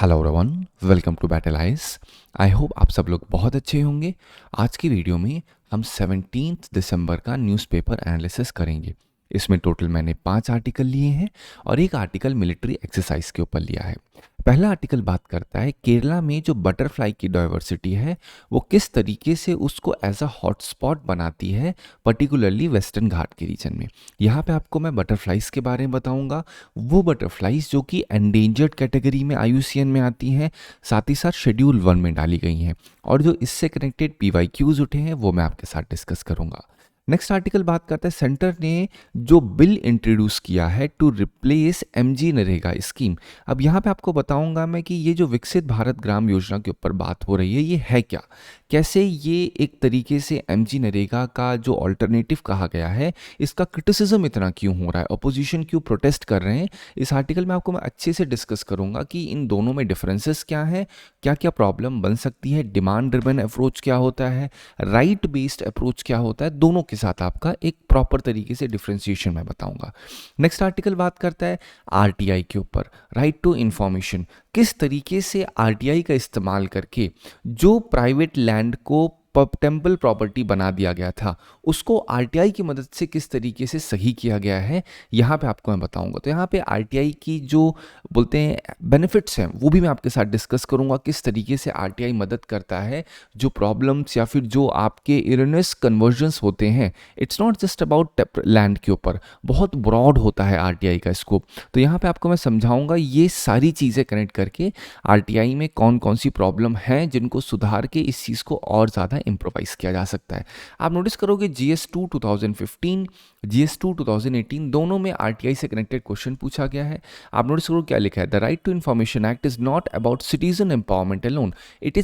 Hello everyone, welcome to Battle Eyes. I hope आप सब लोग बहुत अच्छे होंगे। आज की वीडियो में हम 17 दिसंबर का न्यूज़पेपर एनालिसिस करेंगे। इसमें टोटल मैंने 5 आर्टिकल लिए हैं और एक आर्टिकल मिलिट्री एक्सरसाइज के ऊपर लिया है। पहला आर्टिकल बात करता है केरला में जो बटरफ्लाई की डाइवर्सिटी है वो किस तरीके से उसको एज अ हॉटस्पॉट बनाती है, पर्टिकुलरली वेस्टर्न घाट के रीजन में। यहाँ पे आपको मैं बटरफ्लाइज के बारे में बताऊंगा, वो बटरफ्लाइज जो कि एंडेंजर्ड कैटेगरी में IUCN में आती हैं, साथ ही साथ शेड्यूल 1 में डाली गई हैं, और जो इससे कनेक्टेड PYQs उठे हैं वो मैं आपके साथ डिस्कस करूंगा। नेक्स्ट आर्टिकल बात करता है सेंटर ने जो बिल इंट्रोड्यूस किया है to replace MG NREGA scheme. अब यहाँ पे आपको बताऊंगा मैं कि ये जो विकसित भारत ग्राम योजना के ऊपर बात हो रही है ये है क्या, कैसे ये एक तरीके से MG नरेगा का जो ऑल्टरनेटिव कहा गया है इसका क्रिटिसिज्म इतना क्यों हो रहा है, अपोजिशन क्यों प्रोटेस्ट कर रहे हैं। इस आर्टिकल में आपको मैं अच्छे से डिस्कस करूंगा कि इन दोनों में डिफरेंसेस क्या है, क्या क्या प्रॉब्लम बन सकती है, डिमांड ड्रिवन अप्रोच क्या होता है, राइट बेस्ड अप्रोच क्या होता है, दोनों के साथ आपका एक प्रॉपर तरीके से डिफरेंशिएशन मैं बताऊंगा। नेक्स्ट आर्टिकल बात करता है RTI के ऊपर, राइट टू इंफॉर्मेशन। किस तरीके से RTI का इस्तेमाल करके जो प्राइवेट लैंड को टेम्पल प्रॉपर्टी बना दिया गया था उसको RTI की मदद से किस तरीके से सही किया गया है, यहाँ पे आपको मैं बताऊंगा। तो यहाँ पे RTI की जो बोलते हैं बेनिफिट्स हैं वो भी मैं आपके साथ डिस्कस करूंगा, किस तरीके से RTI मदद करता है जो प्रॉब्लम्स या फिर जो आपके इरनेस कन्वर्जन्स होते हैं। It's not just about land के ऊपर, बहुत ब्रॉड होता है RTI का स्कोप। तो यहाँ पे आपको मैं समझाऊंगा ये सारी चीज़ें कनेक्ट करके RTI में कौन कौन सी प्रॉब्लम है जिनको सुधार के इस चीज़ को और ज़्यादा इम्प्रोवाइज किया जा सकता है। आप नोटिस करोगे GS2 2015, GS2 2018 दोनों में RTI से कनेक्टेड क्वेश्चन पूछा गया है। आप नोटिस करो क्या लिखा है, the right to information act is not about citizen empowerment alone, it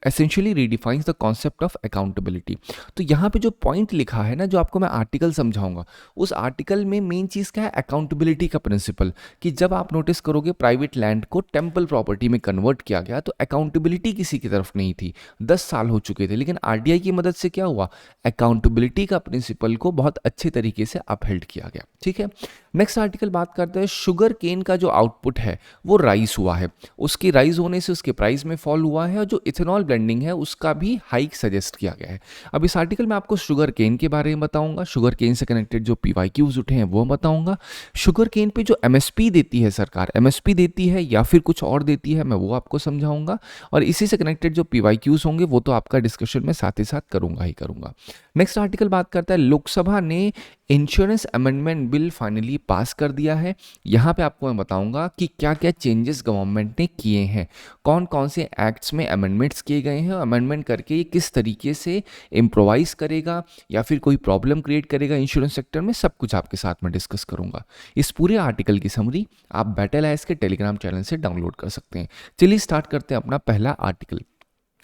essentially redefines the concept of accountability. तो यहाँ पे जो पॉइंट लिखा है ना, जो आपको मैं आर्टिकल समझाऊंगा, उस आर्टिकल में मेन चीज़ क्या है, अकाउंटेबिलिटी का प्रिंसिपल। कि जब आप नोटिस करोगे प्राइवेट लैंड को टेम्पल प्रॉपर्टी में कन्वर्ट किया गया तो अकाउंटेबिलिटी किसी की तरफ नहीं थी, 10 साल हो चुके थे, लेकिन RTI की मदद से क्या हुआ, अकाउंटेबिलिटी का प्रिंसिपल को बहुत अच्छे तरीके से अपहेल्ड किया गया। ठीक है, नेक्स्ट आर्टिकल बात करते हैं शुगर केन का जो आउटपुट है वो राइज हुआ है, उसकी राइज होने से उसके प्राइस में फॉल हुआ है, और जो इथेनॉल ब्लेंडिंग है उसका भी हाइक सजेस्ट किया गया है। अब इस आर्टिकल में आपको शुगर केन के बारे में बताऊंगा, शुगर केन से कनेक्टेड जो PYQs उठे हैं वो बताऊंगा, शुगर केन पे जो MSP देती है सरकार, MSP देती है या फिर कुछ और देती है, मैं वो आपको समझाऊंगा, और इसी से कनेक्टेड जो PYQs होंगे वो तो आपका डिस्कशन में साथ ही साथ करूंगा ही करूंगा। नेक्स्ट आर्टिकल बात करता है लोकसभा ने इंश्योरेंस अमेंडमेंट बिल फाइनली पास कर दिया है। यहाँ पे आपको मैं बताऊंगा कि क्या क्या चेंजेस गवर्नमेंट ने किए हैं, कौन कौन से एक्ट्स में अमेंडमेंट्स किए गए हैं, अमेंडमेंट करके ये किस तरीके से इम्प्रोवाइज करेगा या फिर कोई प्रॉब्लम क्रिएट करेगा इंश्योरेंस सेक्टर में, सब कुछ आपके साथ में डिस्कस करूंगा। इस पूरे आर्टिकल की समरी आप बैटल आइज के टेलीग्राम चैनल से डाउनलोड कर सकते हैं। चलिए स्टार्ट करते हैं अपना पहला आर्टिकल।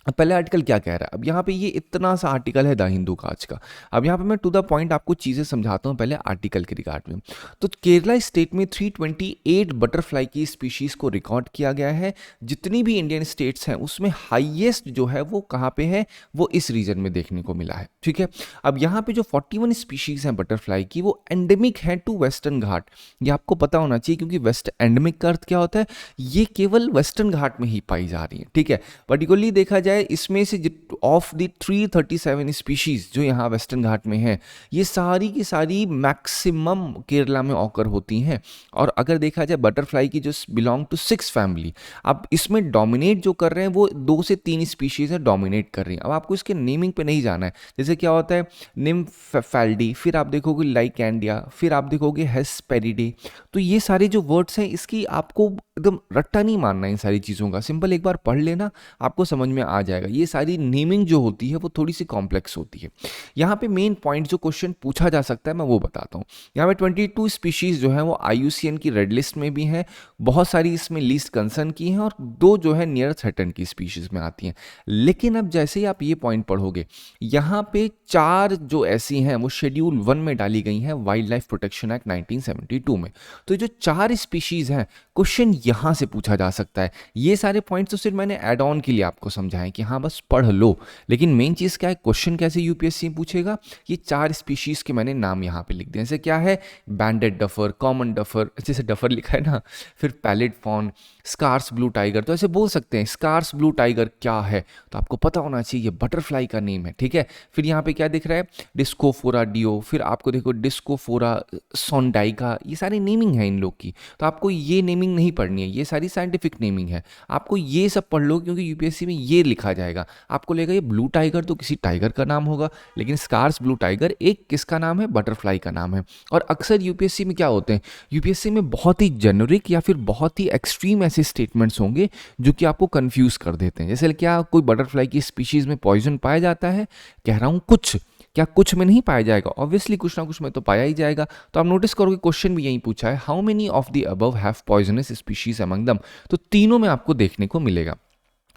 अब पहले आर्टिकल क्या कह रहा है, अब यहाँ पे ये इतना सा आर्टिकल है द हिंदू का आज का। अब यहाँ पे मैं टू द पॉइंट आपको चीज़ें समझाता हूँ पहले आर्टिकल के रिगार्ड में। तो केरला स्टेट में 328 बटरफ्लाई की स्पीशीज़ को रिकॉर्ड किया गया है। जितनी भी इंडियन स्टेट्स हैं उसमें हाईएस्ट जो है वो कहाँ पे है, वो इस रीजन में देखने को मिला है। ठीक है, अब यहाँ पे जो 41 स्पीशीज़ हैं बटरफ्लाई की वो एंडेमिक है टू वेस्टर्न घाट। ये आपको पता होना चाहिए क्योंकि वेस्ट एंडेमिक का अर्थ क्या होता है, ये केवल वेस्टर्न घाट में ही पाई जा रही है। ठीक है, पर्टिकुलरली देखा जाए इसमें से ऑफ द 337 स्पीशीज जो यहाँ वेस्टर्न घाट में है, ये सारी की सारी मैक्सिमम केरला में ऑकर होती हैं। और अगर देखा जाए बटरफ्लाई की जो बिलोंग टू 6 फैमिली, अब इसमें डोमिनेट जो कर रहे हैं वो 2 से 3 स्पीशीज है डोमिनेट कर रही हैं। अब आपको इसके नेमिंग पे नहीं जाना है, जैसे क्या होता है निम्फैल्डी, फिर आप देखोगे लाइकेंडिया, फिर आप देखोगे हेस्पेरिडे। तो ये सारे जो वर्ड्स हैं इसकी आपको एकदम रट्टा नहीं मानना है, इन सारी चीज़ों का सिंपल एक बार पढ़ लेना आपको समझ में आ जाएगा। ये सारी नेमिंग जो होती है वो थोड़ी सी कॉम्प्लेक्स होती है। यहाँ पे मेन पॉइंट जो क्वेश्चन पूछा जा सकता है मैं वो बताता हूँ। यहाँ पे 22 स्पीशीज जो है वो IUCN की रेड लिस्ट में भी हैं, बहुत सारी इसमें लीस्ट कंसर्न की हैं, और 2 जो है नियर थ्रेटन की स्पीशीज में आती हैं। लेकिन अब जैसे ही आप ये पॉइंट पढ़ोगे, यहाँ पे 4 जो ऐसी हैं वो शेड्यूल 1 में डाली गई हैं वाइल्ड लाइफ प्रोटेक्शन एक्ट 1972 में। तो जो 4 स्पीशीज हैं क्वेश्चन यहाँ से पूछा जा सकता है। ये सारे पॉइंट्स तो सिर्फ मैंने एड ऑन के लिए आपको समझाएं कि हाँ बस पढ़ लो, लेकिन मेन चीज़ क्या है, क्वेश्चन कैसे यूपीएससी पूछेगा, ये 4 स्पीशीज़ के मैंने नाम यहाँ पे लिख दिए। जैसे क्या है, बैंडेड डफर, कॉमन डफर, जैसे डफर लिखा है ना, फिर pallid faun, scarce blue tiger. तो ऐसे बोल सकते हैं स्कार्स ब्लू टाइगर क्या है, तो आपको पता होना चाहिए ये बटरफ्लाई का नेम है, ठीक है। फिर यहाँ पे क्या दिख रहा है, डिस्कोफोरा डियो, फिर आपको देखो डिस्कोफोरा सोंडाइका, ये सारी नेमिंग है इन लोग की। तो आपको ये नेमिंग नहीं पढ़नी है, ये सारी साइंटिफिक नेमिंग है, आपको ये सब पढ़ लो, क्योंकि यूपीएससी में ये लिखा जाएगा। आपको लगेगा ये ब्लू टाइगर तो किसी टाइगर का नाम होगा, लेकिन स्कार्स ब्लू टाइगर एक किसका नाम है, बटरफ्लाई का नाम है। और अक्सर यूपीएससी में क्या होते हैं, यूपीएससी में बहुत ही जेनरिक या फिर बहुत ही एक्सट्रीम ऐसे स्टेटमेंट्स होंगे जो कि आपको कंफ्यूज कर देते हैं। जैसे क्या कोई बटरफ्लाई की स्पीशीज में पॉइजन पाया जाता है, कह रहा हूँ कुछ, क्या कुछ में नहीं पाया जाएगा, ऑब्वियसली कुछ ना कुछ में तो पाया ही जाएगा। तो आप नोटिस करोगे क्वेश्चन भी यही पूछा है, how many of the above have poisonous species among दम, तो तीनों में आपको देखने को मिलेगा।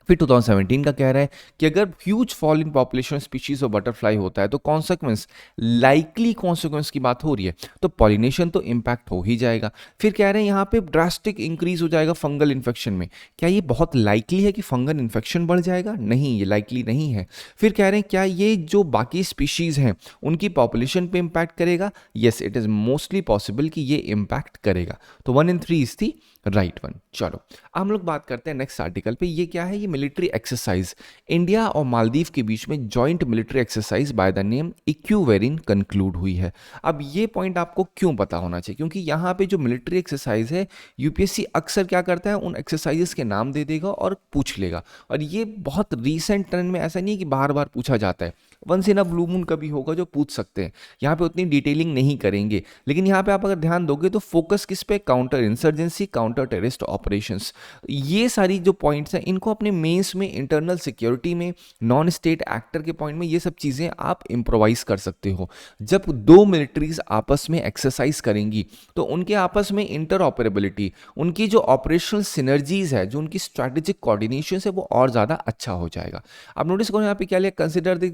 फिर 2017 का कह रहा है कि अगर huge fall in population species of butterfly होता है तो कॉन्सिक्वेंस, लाइकली कॉन्सिक्वेंस की बात हो रही है, तो पॉलिनेशन तो इम्पैक्ट हो ही जाएगा। फिर कह रहे हैं यहाँ पे ड्रास्टिक इंक्रीज हो जाएगा फंगल इन्फेक्शन में, क्या ये बहुत लाइकली है कि फंगल इन्फेक्शन बढ़ जाएगा, नहीं ये लाइकली नहीं है। फिर कह रहे हैं क्या ये जो बाकी स्पीशीज हैं उनकी पॉपुलेशन पे इम्पैक्ट करेगा, yes it is mostly possible कि ये इम्पैक्ट करेगा। तो 1 in 3 इज थी राइट वन। चलो अब हम लोग बात करते हैं नेक्स्ट आर्टिकल पे, ये क्या है, ये मिलिट्री एक्सरसाइज, इंडिया और मालदीव के बीच में joint military exercise by the name Ekuverin conclude हुई है। अब ये पॉइंट आपको क्यों पता होना चाहिए, क्योंकि यहाँ पे जो मिलिट्री एक्सरसाइज है यूपीएससी अक्सर क्या करता है, उन एक्सरसाइजेस के नाम दे देगा और पूछ लेगा। और ये बहुत रीसेंट ट्रेंड में, ऐसा नहीं है कि बार बार पूछा जाता है, once in a blue moon कभी होगा जो पूछ सकते हैं। यहाँ पे उतनी डिटेलिंग नहीं करेंगे, लेकिन यहाँ पे आप अगर ध्यान दोगे तो फोकस किस पे, counter insurgency, counter terrorist operations, ये सारी जो पॉइंट्स हैं इनको अपने मेंस में, इंटरनल सिक्योरिटी में, नॉन स्टेट एक्टर के पॉइंट में, ये सब चीज़ें आप इम्प्रोवाइज कर सकते हो। जब दो मिलिट्रीज आपस में एक्सरसाइज करेंगी तो उनके आपस में इंटर ऑपरेबिलिटी, उनकी जो ऑपरेशनल सिनर्जीज है, जो उनकी स्ट्रैटेजिक कोऑर्डिनेशन है, वो और ज़्यादा अच्छा हो जाएगा। आप नोटिस करो यहाँ पे क्या लिया, consider the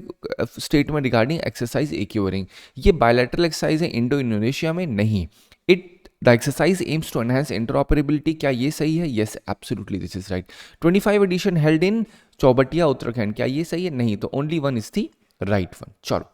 statement regarding exercise Ekuverin, ये बायलैटरल एक्सरसाइज है इंडो इंडोनेशिया में, नहीं, it the exercise aims to enhance interoperability, क्या ये सही है, yes absolutely this is right. 25 edition held in Chaubattia Uttarakhand, क्या ये सही है, नहीं, तो only one is the right one. चलो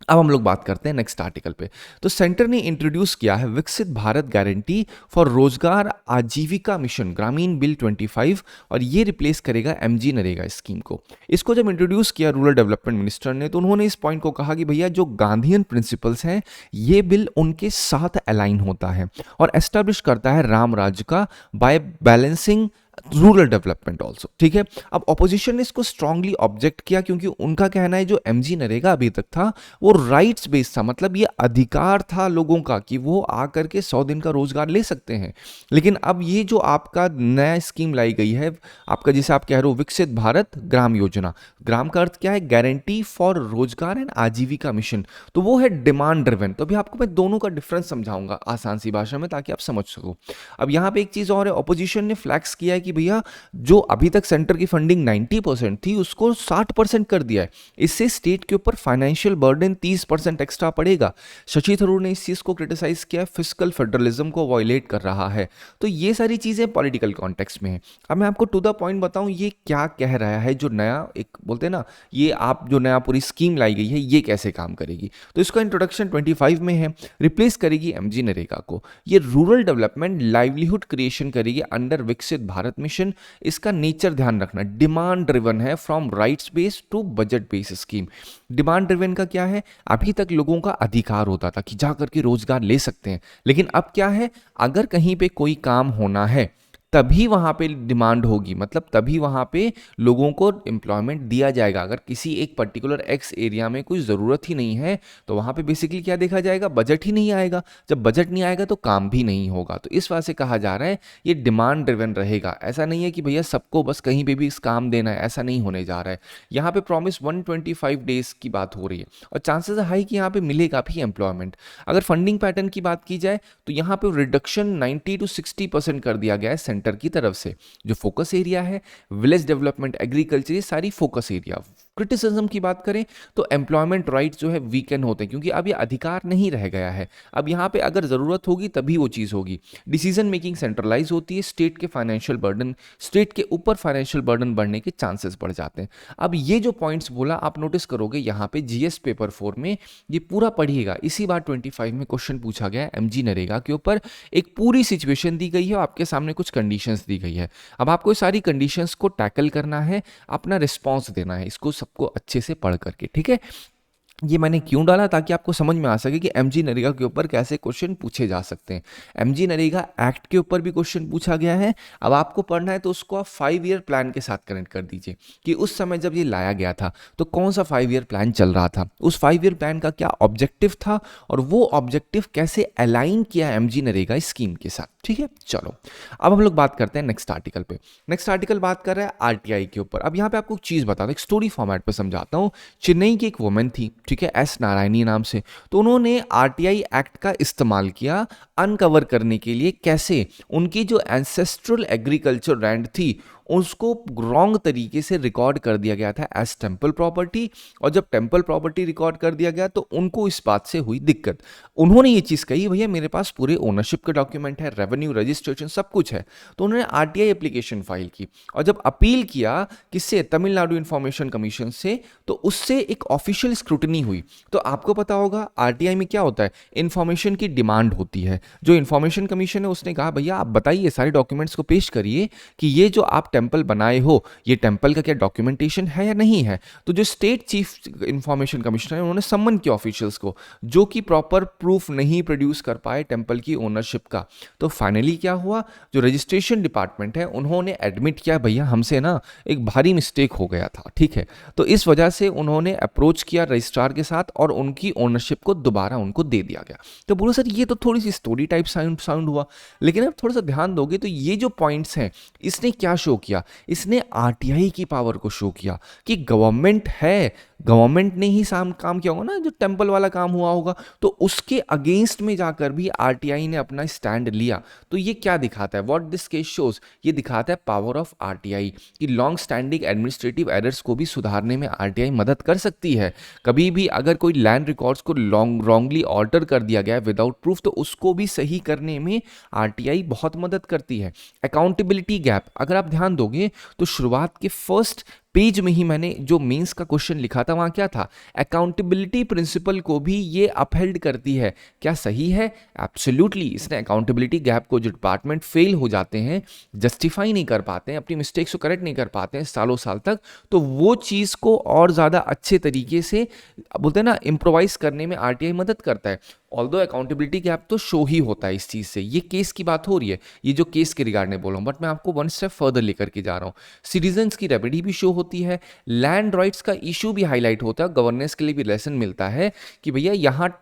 अब हम लोग बात करते हैं नेक्स्ट आर्टिकल पे। तो सेंटर ने इंट्रोड्यूस किया है विकसित भारत गारंटी फॉर रोजगार आजीविका मिशन ग्रामीण बिल 25, और ये रिप्लेस करेगा एमजी नरेगा स्कीम को। इसको जब इंट्रोड्यूस किया रूरल डेवलपमेंट मिनिस्टर ने, तो उन्होंने इस पॉइंट को कहा कि भैया जो गांधीयन प्रिंसिपल्स हैं ये बिल उनके साथ अलाइन होता है और एस्टेब्लिश करता है राम राज्य का by balancing rural development also, ठीक है। अब ऑपोजिशन ने इसको स्ट्रांगली ऑब्जेक्ट किया, क्योंकि उनका कहना है जो एमजी नरेगा अभी तक था वो राइट्स बेस्ड था, मतलब ये अधिकार था लोगों का कि वो आकर के 100 दिन का रोजगार ले सकते हैं। लेकिन अब ये जो आपका नया स्कीम लाई गई है, आपका जिसे आप कह रहे हो विकसित भारत ग्राम योजना, ग्राम का अर्थ क्या है, गारंटी फॉर रोजगार एंड आजीविका मिशन, तो वो है डिमांड ड्रिवन। तो अभी आपको मैं दोनों का डिफरेंस समझाऊंगा आसान सी भाषा में ताकि आप समझ सको। अब यहाँ पे एक चीज और है, ऑपोजिशन ने फ्लैक्स किया है कि भैया जो अभी तक सेंटर की फंडिंग 90% थी उसको 60% कर दिया है, इससे स्टेट के ऊपर फाइनेंशियल बर्डन 30% एक्स्ट्रा पड़ेगा। शशि थरूर ने इस चीज को क्रिटिसाइज किया, फिस्कल फेडरलिज्म को वायलेट कर रहा है। तो ये सारी चीजें पॉलिटिकल कॉन्टेक्स्ट में है। अब मैं आपको टू द पॉइंट बताऊं ये क्या कह रहा है, जो नया एक बोलते हैं ना, ये आप जो नया पूरी स्कीम लाई गई है ये कैसे काम करेगी। तो इसका इंट्रोडक्शन 25 में है, रिप्लेस करेगी एमजी नरेगा को, ये रूरल डेवलपमेंट लाइवलीहुड क्रिएशन करेगी अंडर विकसित भारत मिशन। इसका नेचर ध्यान रखना, डिमांड ड्रिवन है, from rights based to budget based scheme. Demand driven का क्या है, अभी तक लोगों का अधिकार होता था कि जाकर के रोजगार ले सकते हैं, लेकिन अब क्या है, अगर कहीं पे कोई काम होना है तभी वहां पे डिमांड होगी, मतलब तभी वहां पे लोगों को एम्प्लॉयमेंट दिया जाएगा। अगर किसी एक पर्टिकुलर एक्स एरिया में कोई ज़रूरत ही नहीं है तो वहां पे बेसिकली क्या देखा जाएगा, बजट ही नहीं आएगा। जब बजट नहीं आएगा तो काम भी नहीं होगा। तो इस वजह से कहा जा रहा है ये डिमांड ड्रिवन रहेगा। ऐसा नहीं है कि भैया सबको बस कहीं पर भी इस काम देना है, ऐसा नहीं होने जा रहा है। यहाँ पे प्रॉमिस 125 डेज की बात हो रही है और चांसेस हाई कि यहाँ पे मिलेगा भी एम्प्लॉयमेंट। अगर फंडिंग पैटर्न की बात की जाए तो यहाँ पे रिडक्शन 90 to 60% कर दिया गया है की तरफ से। जो फोकस एरिया है विलेज डेवलपमेंट, एग्रीकल्चर, ये सारी फोकस एरिया क्रिटिसिज्म की बात करें तो एम्प्लॉयमेंट राइट जो है वीकन होते हैं, क्योंकि अब ये अधिकार नहीं रह गया है। अब यहाँ पे अगर ज़रूरत होगी तभी वो चीज़ होगी। डिसीजन मेकिंग सेंट्रलाइज होती है, स्टेट के ऊपर फाइनेंशियल बर्डन बढ़ने के चांसेस बढ़ जाते हैं। अब ये जो पॉइंट्स बोला आप नोटिस करोगे यहाँ पे जीएस पेपर 4 में, ये पूरा पढ़िएगा। इसी बार 25 में क्वेश्चन पूछा गया एमजी नरेगा के ऊपर। एक पूरी सिचुएशन दी गई है और आपके सामने कुछ कंडीशंस दी गई है। अब आपको ये सारी कंडीशंस को टैकल करना है, अपना रिस्पॉन्स देना है इसको सबको अच्छे से पढ़ करके, ठीक है। ये मैंने क्यों डाला, ताकि आपको समझ में आ सके कि एमजी नरेगा के ऊपर कैसे क्वेश्चन पूछे जा सकते हैं। एमजी नरेगा एक्ट के ऊपर भी क्वेश्चन पूछा गया है। अब आपको पढ़ना है तो उसको आप 5 ईयर प्लान के साथ कनेक्ट कर दीजिए कि उस समय जब ये लाया गया था तो कौन सा 5 ईयर प्लान चल रहा था, उस 5 ईयर प्लान का क्या ऑब्जेक्टिव था और वो ऑब्जेक्टिव कैसे अलाइन किया एमजी नरेगा स्कीम के साथ, ठीक है। चलो अब हम लोग बात करते हैं नेक्स्ट आर्टिकल पे। नेक्स्ट आर्टिकल बात कर रहा है आरटीआई के ऊपर। अब यहाँ पे आपको एक चीज़ बता दूं, एक स्टोरी फॉर्मेट पे समझाता हूँ। चेन्नई की एक वुमेन थी, ठीक है, एस नारायणी नाम से। तो उन्होंने आरटीआई एक्ट का इस्तेमाल किया अनकवर करने के लिए कैसे उनकी जो एंसेस्ट्रल एग्रीकल्चर लैंड थी उसको रॉन्ग तरीके से रिकॉर्ड कर दिया गया था एज टेम्पल प्रॉपर्टी। और जब टेम्पल प्रॉपर्टी रिकॉर्ड कर दिया गया तो उनको इस बात से हुई दिक्कत। उन्होंने ये चीज़ कही, भैया मेरे पास पूरे ओनरशिप के डॉक्यूमेंट है, रेवेन्यू रजिस्ट्रेशन सब कुछ है। तो उन्होंने आरटीआई एप्लीकेशन फाइल की और जब अपील किया किससे, तमिलनाडु इन्फॉर्मेशन कमीशन से, तो उससे एक ऑफिशियल स्क्रूटनी हुई। तो आपको पता होगा आरटीआई में क्या होता है, इन्फॉर्मेशन की डिमांड होती है। जो इन्फॉर्मेशन कमीशन है उसने कहा भैया आप बताइए, सारे डॉक्यूमेंट्स को पेश करिए कि ये जो आप टेम्पल बनाए हो ये टेम्पल का क्या डॉक्यूमेंटेशन है या नहीं है। तो जो स्टेट चीफ इंफॉर्मेशन कमिश्नर है उन्होंने सम्मन किया ऑफिशियल्स को जो कि प्रॉपर प्रूफ नहीं प्रोड्यूस कर पाए टेम्पल की ओनरशिप का। तो फाइनली क्या हुआ, जो रजिस्ट्रेशन डिपार्टमेंट है उन्होंने एडमिट किया भैया हमसे ना एक भारी मिस्टेक हो गया था, ठीक है। तो इस वजह से उन्होंने अप्रोच किया रजिस्ट्रार के साथ और उनकी ओनरशिप को दोबारा उनको दे दिया गया। तो बोलो सर ये तो थोड़ी सी स्टोरी टाइप साउंड हुआ, लेकिन अब थोड़ा सा ध्यान दोगे तो ये जो पॉइंट्स हैं इसने क्या शो किया, इसने आरटीआई की पावर को शो किया कि गवर्नमेंट है, गवर्नमेंट ने ही काम किया होगा ना, जो टेम्पल वाला काम हुआ होगा, तो उसके अगेंस्ट में जाकर भी आरटीआई ने अपना स्टैंड लिया। तो ये क्या दिखाता है, व्हाट दिस केस शोज, ये दिखाता है पावर ऑफ आरटीआई कि लॉन्ग स्टैंडिंग एडमिनिस्ट्रेटिव एरर्स को भी सुधारने में आरटीआई मदद कर सकती है। कभी भी अगर कोई लैंड रिकॉर्ड्स को रॉन्गली ऑल्टर कर दिया गया है विदाउट प्रूफ, तो उसको भी सही करने में आरटीआई बहुत मदद करती है। अकाउंटेबिलिटी गैप, अगर आप ध्यान दोगे तो शुरुआत के फर्स्ट पेज में ही मैंने जो मेंस का क्वेश्चन लिखा था वहां क्या था, अकाउंटेबिलिटी प्रिंसिपल को भी ये अपहेल्ड करती है। क्या सही है? एब्सोल्युटली। इसने अकाउंटेबिलिटी गैप को, जो डिपार्टमेंट फेल हो जाते हैं, जस्टिफाई नहीं कर पाते हैं, अपनी मिस्टेक्स को करेक्ट नहीं कर पाते हैं सालों साल तक, तो वो चीज़ को और ज़्यादा अच्छे तरीके से बोलते हैं ना इम्प्रोवाइज करने में आरटीआई मदद करता है। ऑल्दो अकाउंटेबिलिटी गैप तो शो ही होता है इस चीज़ से। ये केस की बात हो रही है, ये जो केस के रिगार्ड में बोल रहा हूँ, बट मैं आपको वन स्टेप फर्दर लेकर के जा रहा हूँ। सिटीजन्स की रेमेडी भी शो होती है, लैंड राइट्स का इशू भी हाईलाइट होता है, गवर्नेंस के लिए भी लेसन मिलता है कि भैया यहाँ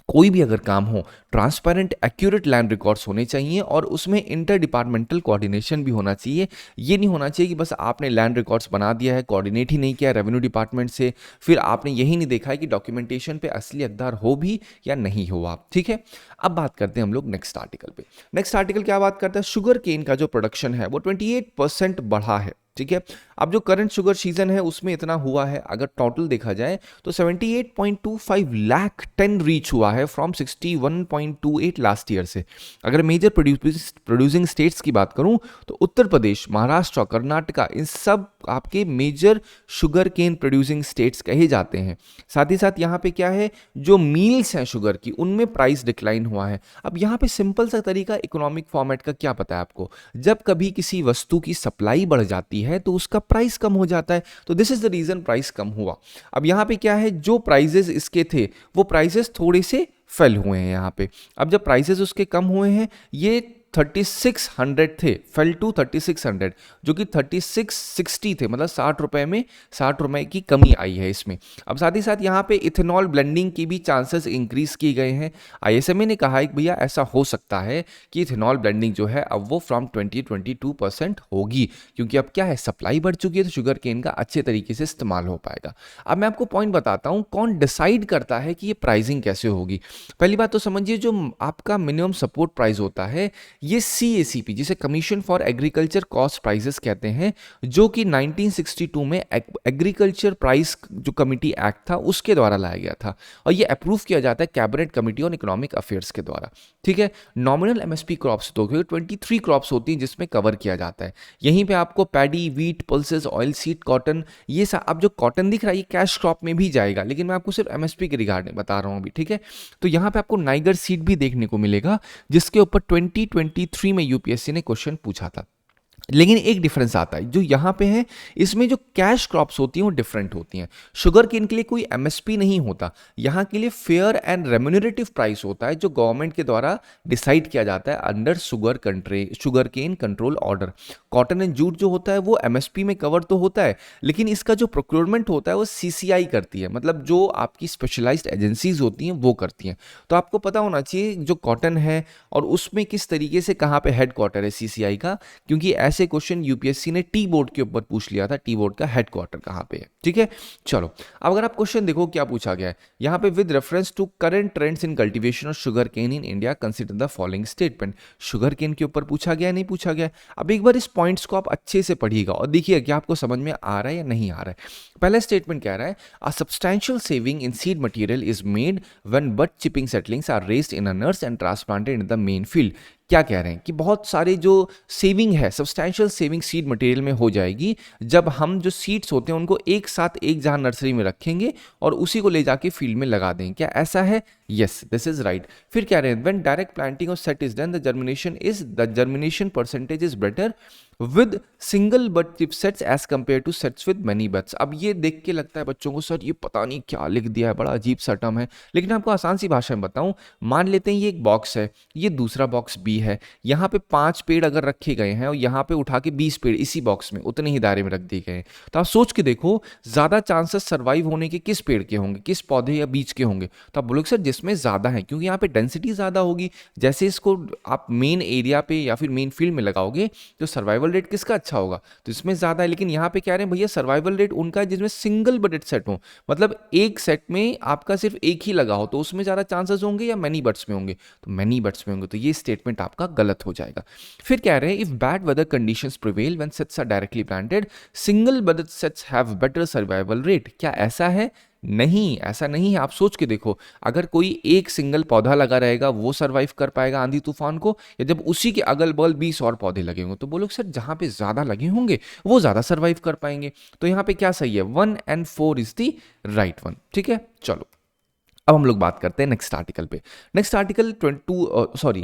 कोई भी अगर काम हो, ट्रांसपेरेंट एक्यूरेट लैंड रिकॉर्ड्स होने चाहिए और उसमें इंटर डिपार्टमेंटल कोऑर्डिनेशन भी होना चाहिए। ये नहीं होना चाहिए कि बस आपने लैंड रिकॉर्ड्स बना दिया है, कोऑर्डिनेट ही नहीं किया रेवेन्यू डिपार्टमेंट से, फिर आपने यही नहीं देखा है कि डॉक्यूमेंटेशन पे असली हकदार हो भी या नहीं हो आप, ठीक है। अब बात करते हैं हम लोग नेक्स्ट आर्टिकल पे। नेक्स्ट आर्टिकल क्या बात करता है, शुगर केन का जो प्रोडक्शन है वो 28% बढ़ा है, ठीक है। अब जो करंट शुगर सीजन है उसमें इतना हुआ है, अगर टोटल देखा जाए तो 78.25 लाख टन रीच हुआ है फ्रॉम 61.28 लास्ट ईयर से। अगर मेजर प्रोड्यूसिंग स्टेट्स की बात करूं तो उत्तर प्रदेश, महाराष्ट्र, कर्नाटका, इन सब आपके major sugar cane producing states कहे जाते हैं। साथ ही साथ यहाँ पे क्या है, जो मील्स हैं शुगर की उनमें प्राइस डिक्लाइन हुआ है। अब यहाँ पे सिंपल सा तरीका इकोनॉमिक फॉर्मेट का क्या पता है आपको, जब कभी किसी वस्तु की सप्लाई बढ़ जाती है तो उसका प्राइस कम हो जाता है, तो this is the reason price कम हुआ। अब यहाँ पे क्या है, जो प्राइसेस इसके थे वो प्राइसेस थोड़े से फेल हुए हैं यहाँ पे। अब जब प्राइसेस उसके कम हुए हैं, ये 3600 थे, फेल टू 3600, जो कि 3660 थे, मतलब 60 रुपए में 60 रुपए की कमी आई है इसमें। अब साथ ही साथ यहाँ पे इथेनॉल ब्लेंडिंग की भी चांसेस इंक्रीज किए गए हैं। आईएसएमए ने कहा है कि भैया ऐसा हो सकता है कि इथेनॉल ब्लेंडिंग जो है अब वो फ्रॉम 22% होगी, क्योंकि अब क्या है, सप्लाई बढ़ चुकी है, तो शुगर केन का अच्छे तरीके से इस्तेमाल हो पाएगा। अब मैं आपको पॉइंट बताता हूँ कौन डिसाइड करता है कि ये प्राइसिंग कैसे होगी। पहली बात तो समझिए, जो आपका मिनिमम सपोर्ट प्राइस होता है ये CACP जिसे commission for agriculture cost prices कहते हैं, जो कि 1962 में एग्रीकल्चर प्राइस जो कमिटी एक्ट था उसके द्वारा लाया गया था, और ये अप्रूव किया जाता है cabinet committee on economic affairs के द्वारा। ठीक है, नॉमिनल MSP क्रॉप्स तो 23 क्रॉप्स होती हैं जिसमें कवर किया जाता है। यहीं पे आपको paddy, wheat, pulses, oil seed, cotton, ये अब जो कॉटन दिख रहा है ये कैश क्रॉप में भी जाएगा, लेकिन मैं आपको सिर्फ MSP के रिगार्डिंग बता रहा हूँ अभी। ठीक है, तो यहाँ पे आपको नाइगर सीड भी देखने को मिलेगा जिसके ऊपर 2023 में UPSC ने क्वेश्चन पूछा था। लेकिन एक डिफरेंस आता है जो यहाँ पे है, इसमें जो कैश क्रॉप्स होती हैं वो डिफरेंट होती हैं। शुगर केन के लिए कोई MSP नहीं होता, यहाँ के लिए फेयर एंड रेम्यूनरेटिव प्राइस होता है जो गवर्नमेंट के द्वारा डिसाइड किया जाता है under sugar cane control order. Cotton and jute जो होता है वो MSP में कवर तो होता है, लेकिन इसका जो प्रोक्योरमेंट होता है वो CCI करती है, मतलब जो आपकी स्पेशलाइज्ड एजेंसीज होती हैं वो करती हैं। तो आपको पता होना चाहिए जो कॉटन है और उसमें किस तरीके से कहाँ पे हेडक्वार्टर है CCI का, क्योंकि ऐसे क्वेश्चन UPSC ने टी बोर्ड के ऊपर पूछ लिया था, टी बोर्ड का हेडक्वार्टर कहां पे है। ठीक है, चलो अब अगर आप क्वेश्चन देखो क्या पूछा गया है यहां पे, with reference to current trends in cultivation of sugar cane in India consider the following statement. Sugar cane के ऊपर पूछा गया, नहीं पूछा गया। अब एक बार इस पॉइंट्स को आप अच्छे से पढ़िएगा और देखिए क्या आपको समझ में आ रहा है या नहीं आ रहा है। पहला स्टेटमेंट कह रहा है, a substantial saving in seed material is made when bud chipping settlings are raised in a nurse and transplanted in the main field. क्या कह रहे हैं कि बहुत सारे जो सेविंग है, सब्सटैंशियल सेविंग सीड मटेरियल में हो जाएगी जब हम जो सीड्स होते हैं उनको एक साथ एक जहां नर्सरी में रखेंगे और उसी को ले जाके फील्ड में लगा देंगे। क्या ऐसा है? Yes, this is right. फिर कह रहे हैं, when direct planting of set is done the germination percentage is better with single bud chipsets as compare to sets with many buds. अब ये देख के लगता है बच्चों को सर ये पता नहीं क्या लिख दिया है, बड़ा अजीब सा टर्म है, लेकिन आपको आसान सी भाषा में बताऊं। मान लेते हैं ये एक बॉक्स है, ये दूसरा बॉक्स B है, यहाँ पे 5 पेड़ अगर रखे गए हैं और यहाँ पे उठा के 20 पेड़ इसी बॉक्स में उतने ही दायरे में रख दिए गए हैं, तो आप सोच के देखो ज्यादा चांसेस सर्वाइव होने के किस पेड़ के होंगे, किस पौधे या बीज के होंगे। तो आप बोलोगे सर जिसमें ज्यादा है, क्योंकि यहाँ पे डेंसिटी ज्यादा होगी। जैसे इसको आप मेन एरिया पे या फिर मेन फील्ड में लगाओगे तो सर्वाइवल रेट किसका अच्छा होगा, तो इसमें ज्यादा है। लेकिन यहाँ पे कह रहे हैं भैया सर्वाइवल रेट उनका है जिसमें सिंगल बडेड सेट हो, मतलब एक सेट में आपका सिर्फ एक ही लगा हो, तो उसमें ज्यादा चांसेस होंगे या मैनी बड्स में होंगे, तो मैनी बड्स में होंगे। तो ये स्टेटमेंट आपका गलत हो जाएगा। फिर कह रहे हैं, if bad weather conditions prevail when sets are directly planted single budded sets have better survival rate. क्या ऐसा है? नहीं, ऐसा नहीं है। आप सोच के देखो, अगर कोई एक सिंगल पौधा लगा रहेगा वो सरवाइव कर पाएगा आंधी तूफान को, या जब उसी के अगल बगल 20 और पौधे लगे होंगे? तो बोलो सर जहां पे ज्यादा लगे होंगे वो ज्यादा सरवाइव कर पाएंगे। तो यहां पे क्या सही है? 1 and 4 is the right one. ठीक है, चलो अब हम लोग बात करते हैं नेक्स्ट आर्टिकल पे। नेक्स्ट आर्टिकल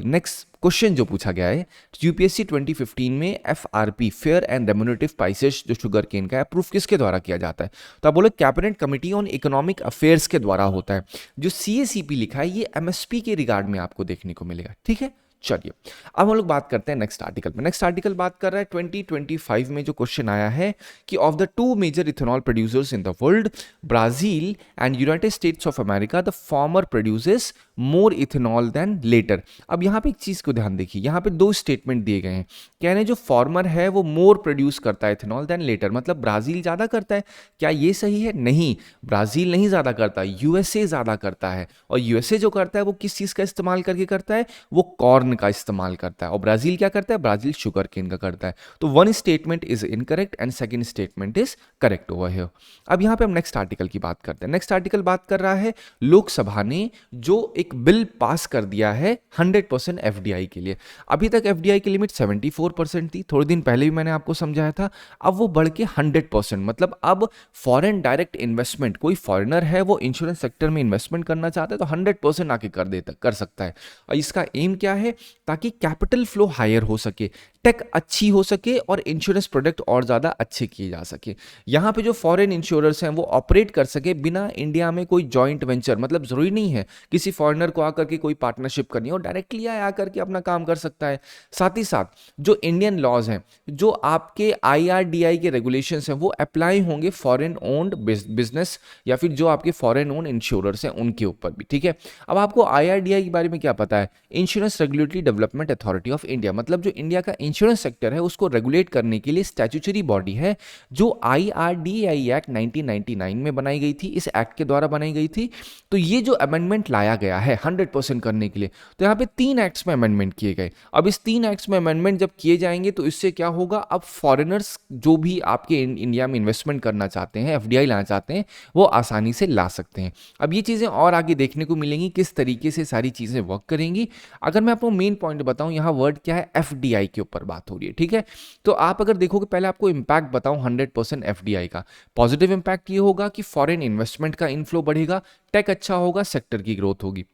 नेक्स्ट क्वेश्चन जो पूछा गया है यूपीएससी 2015 में FRP fair and remunerative prices जो शुगर केन का है अप्रूव किसके द्वारा किया जाता है? तो आप बोले cabinet committee on economic affairs के द्वारा होता है। जो CACP लिखा है ये MSP के रिगार्ड में आपको देखने को मिलेगा। ठीक है, चलिए अब हम लोग बात करते हैं नेक्स्ट आर्टिकल पे। नेक्स्ट आर्टिकल बात कर रहा है 2025 में जो क्वेश्चन आया है कि of the 2 major ethanol producers in the world, Brazil and United States of America, the former produces more ethanol than latter. अब यहाँ पे एक चीज को ध्यान देखिए, यहाँ पे 2 स्टेटमेंट दिए गए हैं। कह रहे हैं जो फॉर्मर है वो मोर प्रोड्यूस करता है इथेनॉल देन लेटर, मतलब ब्राजील ज्यादा करता है। क्या ये सही है? नहीं, ब्राजील नहीं ज्यादा करता, USA ज्यादा करता है। और USA जो करता है वो किस चीज का इस्तेमाल करके करता है? वो कॉर्न का इस्तेमाल करता है। और ब्राजील क्या करता है? ब्राजील शुगर केन का करता है। तो 1 statement is incorrect and second statement is correct over here. अब यहाँ पे हम नेक्स्ट आर्टिकल की बात करते हैं। नेक्स्ट आर्टिकल बात कर रहा है लोकसभा ने जो एक बिल पास कर दिया है 100% FDI के लिए। अभी तक FDI की लिमिट 74% थी, थोड़े दिन पहले भी मैंने आपको समझाया था। अब वो बढ़ के 100%, मतलब अब फॉरेन डायरेक्ट इन्वेस्टमेंट, कोई फॉरेनर है वो इंश्योरेंस सेक्टर में इन्वेस्टमेंट करना चाहता है तो 100% आके कर सकता है। और इसका एम क्या है? ताकि कैपिटल फ्लो हायर हो सके, टेक अच्छी हो सके और इंश्योरेंस प्रोडक्ट और ज्यादा अच्छे किए जा सके। यहाँ पे जो फॉरेन इंश्योरर्स हैं वो ऑपरेट कर सके बिना इंडिया में कोई जॉइंट वेंचर, मतलब जरूरी नहीं है किसी फॉरेनर को आकर के कोई पार्टनरशिप करनी हो, डायरेक्टली आकर के अपना काम कर सकता है। साथ ही साथ जो इंडियन लॉज हैं, जो आपके IRDI के रेगुलेशंस हैं वो अप्लाई होंगे फॉरेन ओन्ड बिजनेस या फिर जो आपके फॉरेन ओन्ड इंश्योरर्स हैं उनके ऊपर भी। ठीक है, अब आपको IRDI के बारे में क्या पता है? Insurance regulatory development authority of India, मतलब जो इंडिया का इंश्योरेंस सेक्टर है उसको रेगुलेट करने के लिए स्टैट्यूटरी बॉडी है जो IRDAI एक्ट 1999 में बनाई गई थी, इस एक्ट के द्वारा बनाई गई थी। तो ये जो अमेंडमेंट लाया गया है 100% करने के लिए, तो यहाँ पे 3 एक्ट्स में अमेंडमेंट किए गए। अब इस 3 एक्ट्स में अमेंडमेंट जब किए जाएंगे तो इससे क्या होगा, अब फॉरेनर्स जो भी आपके इंडिया में इन्वेस्टमेंट करना चाहते हैं, FDI लाना चाहते हैं, वो आसानी से ला सकते हैं। अब ये चीज़ें और आगे देखने को मिलेंगी किस तरीके से सारी चीज़ें वर्क करेंगी। अगर मैं आपको मेन पॉइंट बताऊं, यहाँ वर्ड क्या है, FDI के ऊपर बात हो रही है, ठीक है। तो आप अगर देखोगे, पहले आपको इंपैक्ट बताऊं 100% FDI का। पॉजिटिव इंपैक्ट ये होगा कि फॉरेन इन्वेस्टमेंट का इनफ्लो बढ़ेगा, टेक अच्छा होगा, सेक्टर की ग्रोथ होगी।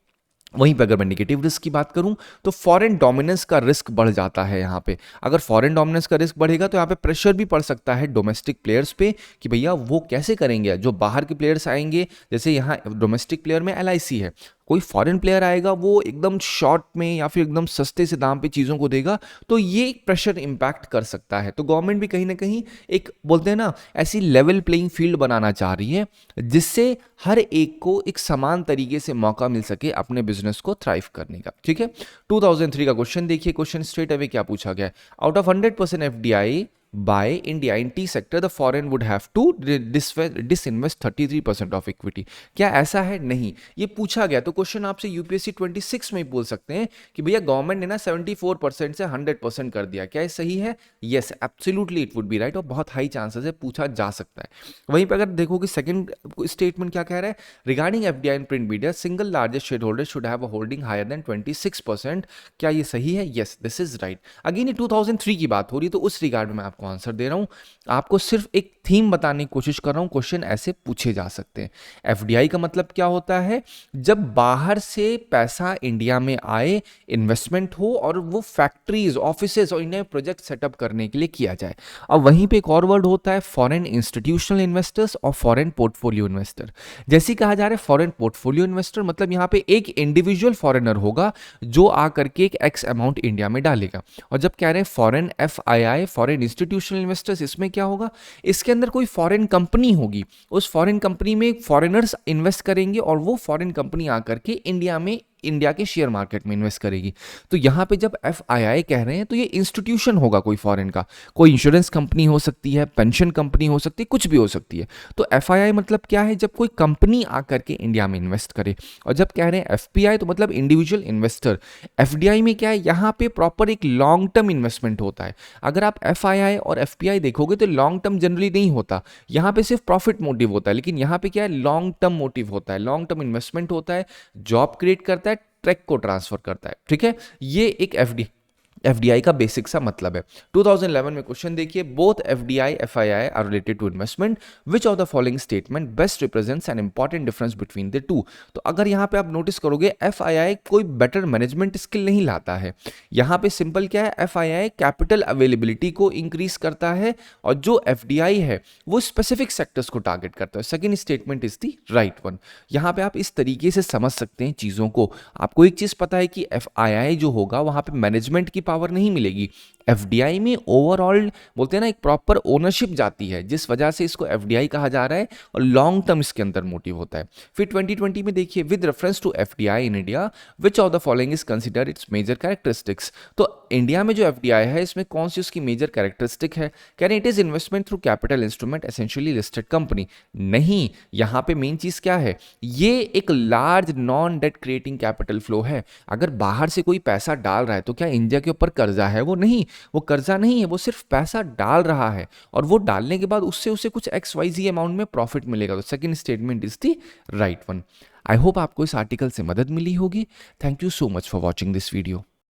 वहीं पे अगर मैं नेगेटिव रिस्क की बात करूं तो फॉरेन डोमिनेंस का रिस्क बढ़ जाता है यहाँ पे। अगर फॉरेन डोमिनेंस का रिस्क बढ़ेगा तो यहाँ पे प्रेशर भी पड़ सकता है डोमेस्टिक प्लेयर्स पे कि भैया वो कैसे करेंगे, जो बाहर के प्लेयर्स आएंगे, जैसे यहाँ डोमेस्टिक प्लेयर में LIC है, कोई फॉरेन प्लेयर आएगा वो एकदम शॉर्ट में या फिर एकदम सस्ते से दाम पे चीज़ों को देगा, तो ये एक प्रेशर इंपैक्ट कर सकता है। तो गवर्नमेंट भी कहीं ना कहीं एक बोलते हैं ना ऐसी लेवल प्लेइंग फील्ड बनाना चाह रही है जिससे हर एक को एक समान तरीके से मौका मिल सके अपने बिजनेस को थ्राइव करने का, ठीक है। 2003 का क्वेश्चन देखिए, क्वेश्चन स्ट्रेट अवे क्या पूछा गया है, out of 100% FDI by India in T sector, the foreign would have to disinvest 33% of equity। क्या ऐसा है? नहीं, ये पूछा गया। तो क्वेश्चन आपसे UPSC 26 में ही बोल सकते हैं कि भैया गवर्नमेंट ने ना 74% से 100% कर दिया, क्या ये सही है? Yes, absolutely it would be right, और बहुत हाई चांसेस है पूछा जा सकता है। वहीं पर अगर देखोगे सेकंड स्टेटमेंट क्या कह रहा है, regarding FDI in print media single largest share holder should have a holding higher than 26%। क्या ये सही है? Yes, this is right. Again ये 2003 की बात हो रही है, तो उस रिगार्ड में आपको आंसर दे रहा हूं, आपको सिर्फ एक थीम बताने की कोशिश कर रहा हूं, क्वेश्चन ऐसे पूछे जा सकते हैं। FDI का मतलब क्या होता है, जब बाहर से पैसा इंडिया में आए, इन्वेस्टमेंट हो और वो फैक्ट्रीज, ऑफिसेज और इन्हें प्रोजेक्ट सेटअप करने के लिए किया जाए। अब वहीं पे एक और वर्ड होता है फॉरेन इंस्टीट्यूशनल इन्वेस्टर्स और फॉरेन पोर्टफोलियो इन्वेस्टर। जैसे कहा जा रहा है फॉरेन पोर्टफोलियो इन्वेस्टर मतलब यहाँ पे एक इंडिविजुअल फॉरेनर होगा जो आकर के एक एक्स अमाउंट इंडिया में डालेगा। और जब कह रहे हैं foreign FII, foreign institutional investors, इसमें क्या होगा, इसके अंदर कोई फॉरेन कंपनी होगी, उस फॉरेन कंपनी में फॉरेनर्स इन्वेस्ट करेंगे और वो फॉरेन कंपनी आकर के इंडिया के शेयर मार्केट में इन्वेस्ट करेगी। तो यहां पे जब FII कह रहे हैं तो ये इंस्टीट्यूशन होगा कोई फॉरेन का, कोई इंश्योरेंस कंपनी हो सकती है, पेंशन कंपनी हो सकती है, कुछ भी हो सकती है। तो FII मतलब क्या है, जब कोई कंपनी आकर के इंडिया में इन्वेस्ट करे। और जब कह रहे हैं FPI तो मतलब इंडिविजुअल इन्वेस्टर। FDI में क्या है, यहां पे प्रॉपर एक लॉन्ग टर्म इन्वेस्टमेंट होता है। अगर आप FII और FPI देखोगे तो लॉन्ग टर्म जनरली नहीं होता, यहां पे सिर्फ प्रॉफिट मोटिव होता है, लेकिन यहां पे क्या है, लॉन्ग टर्म मोटिव होता है, लॉन्ग टर्म इन्वेस्टमेंट होता है, जॉब क्रिएट करता है, ट्रैक को ट्रांसफर करता है, ठीक है। ये एक FDI का बेसिक सा मतलब है। 2011 में क्वेश्चन देखिए, both FDI FII are related to investment, which of the following statement best represents an important difference between the two. तो अगर यहाँ पे आप नोटिस करोगे FII कोई बेटर मैनेजमेंट स्किल नहीं लाता है, यहाँ पे सिंपल क्या है, FII कैपिटल अवेलेबिलिटी को इंक्रीज करता है और जो FDI है वो स्पेसिफिक सेक्टर्स को टारगेट करता है। Second statement is the right one. यहाँ पे आप इस तरीके से समझ सकते हैं चीजों को। आपको एक चीज पता है कि FII जो होगा वहां पे मैनेजमेंट की पावर नहीं मिलेगी, FDI में ओवरऑल बोलते हैं ना एक प्रॉपर ओनरशिप जाती है, जिस वजह से इसको FDI कहा जा रहा है और लॉन्ग टर्म इसके अंदर मोटिव होता है। फिर 2020 में देखिए, with reference to FDI in India which of the following is considered its major characteristics. तो इंडिया में जो FDI है इसमें कौन सी उसकी मेजर कैरेक्टरिस्टिक है, can it is investment through capital instrument essentially listed company. नहीं, यहाँ पे मेन चीज क्या है, ये एक large non debt creating capital flow है। अगर बाहर से कोई पैसा डाल रहा है तो क्या इंडिया के ऊपर कर्जा है? वो नहीं, वो कर्जा नहीं है, वो सिर्फ पैसा डाल रहा है और वो डालने के बाद उससे उसे कुछ XYZ अमाउंट में प्रॉफिट मिलेगा। तो second statement is the right one. I hope आपको इस आर्टिकल से मदद मिली होगी। Thank you so much for watching this video.